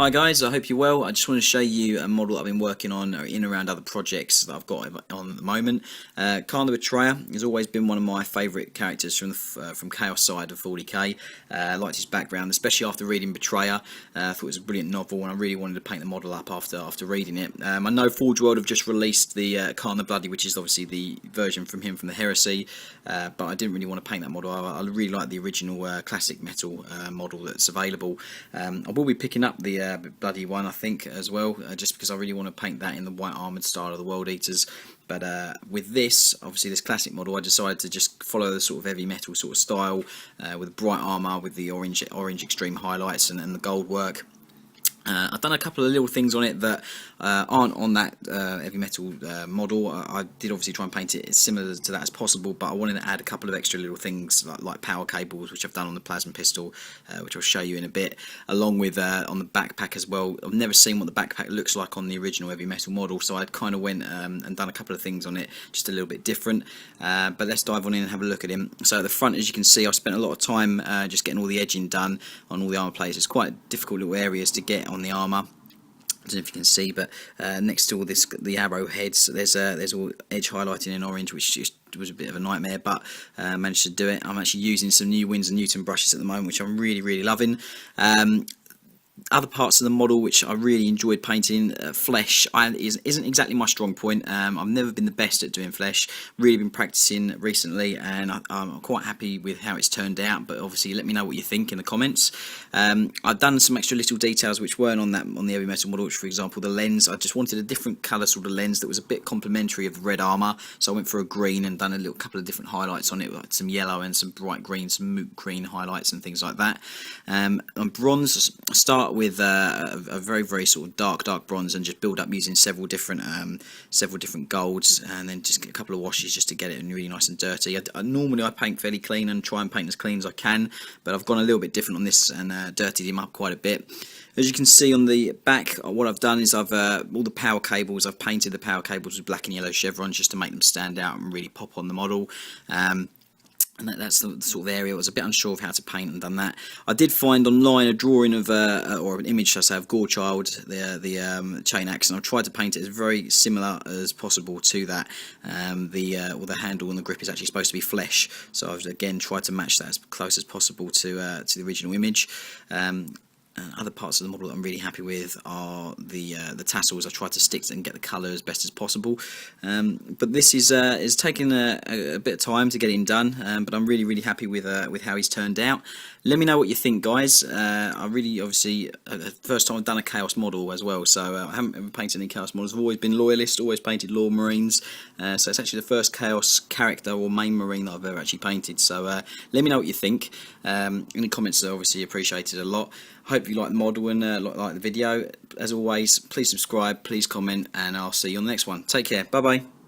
Hi guys, I hope you're well. I just want to show you a model I've been working on in and around other projects that I've got on at the moment. KHARN the Betrayer has always been one of my favourite characters from Chaos side of 40k. I liked his background, especially after reading Betrayer. I thought it was a brilliant novel and I really wanted to paint the model up after reading it. I know Forge World have just released the KHARN the Bloody, which is obviously the version from him from the Heresy, but I didn't really want to paint that model. I really like the original classic metal model that's available. I will be picking up the bloody one, I think, as well, just because I really want to paint that in the white armoured style of the World Eaters. But with this, obviously this classic model, I decided to just follow the sort of heavy metal sort of style with bright armour, with the orange extreme highlights and the gold work. I've done a couple of little things on it that aren't on that heavy metal model. I did obviously try and paint it as similar to that as possible, but I wanted to add a couple of extra little things like power cables, which I've done on the plasma pistol, which I'll show you in a bit, along with on the backpack as well. I've never seen what the backpack looks like on the original heavy metal model, so I kind of went and done a couple of things on it, just a little bit different. But let's dive on in and have a look at him. So at the front, as you can see, I've spent a lot of time just getting all the edging done on all the armour plates. It's quite difficult little areas to get on the armour. I don't know if you can see, but next to all this, the arrow heads, there's all edge highlighting in orange, which just was a bit of a nightmare, but managed to do it. I'm actually using some new Winsor & Newton brushes at the moment, which I'm really loving. Other parts of the model which I really enjoyed painting, flesh isn't exactly my strong point. I've never been the best at doing flesh, really been practicing recently, and I'm quite happy with how it's turned out, but obviously let me know what you think in the comments. I've done some extra little details which weren't on the heavy metal model, which, for example, the lens. I just wanted a different colour sort of lens that was a bit complementary of the red armour, so I went for a green and done a couple of different highlights on it, like some yellow and some bright green, some moot green highlights and things like that. On bronze, I start with a very sort of dark bronze and just build up using several different golds, and then just get a couple of washes just to get it really nice and dirty. Normally I paint fairly clean and try and paint as clean as I can, but I've gone a little bit different on this and dirtied him up quite a bit. As you can see on the back, what I've done is I've all the power cables, I've painted the power cables with black and yellow chevrons just to make them stand out and really pop on the model. And that's the sort of area I was a bit unsure of how to paint, and done that. I did find online a drawing of, or an image, I say, of Gorechild, the chain axe, and I've tried to paint it as very similar as possible to that. The handle and the grip is actually supposed to be flesh, so I've again tried to match that as close as possible to the original image. Other parts of the model that I'm really happy with are the tassels. I tried to stick and get the colour as best as possible, but this is taking a bit of time to get it done. But I'm really happy with how he's turned out. Let me know what you think, guys. I really, obviously, first time I've done a Chaos model as well, so I haven't ever painted any Chaos models. I've always been Loyalist, always painted Law Marines, so it's actually the first Chaos character or main Marine that I've ever actually painted. So let me know what you think. Any comments are obviously appreciated a lot. Hope you like the model and like the video. As always, please subscribe, please comment, and I'll see you on the next one. Take care. Bye bye.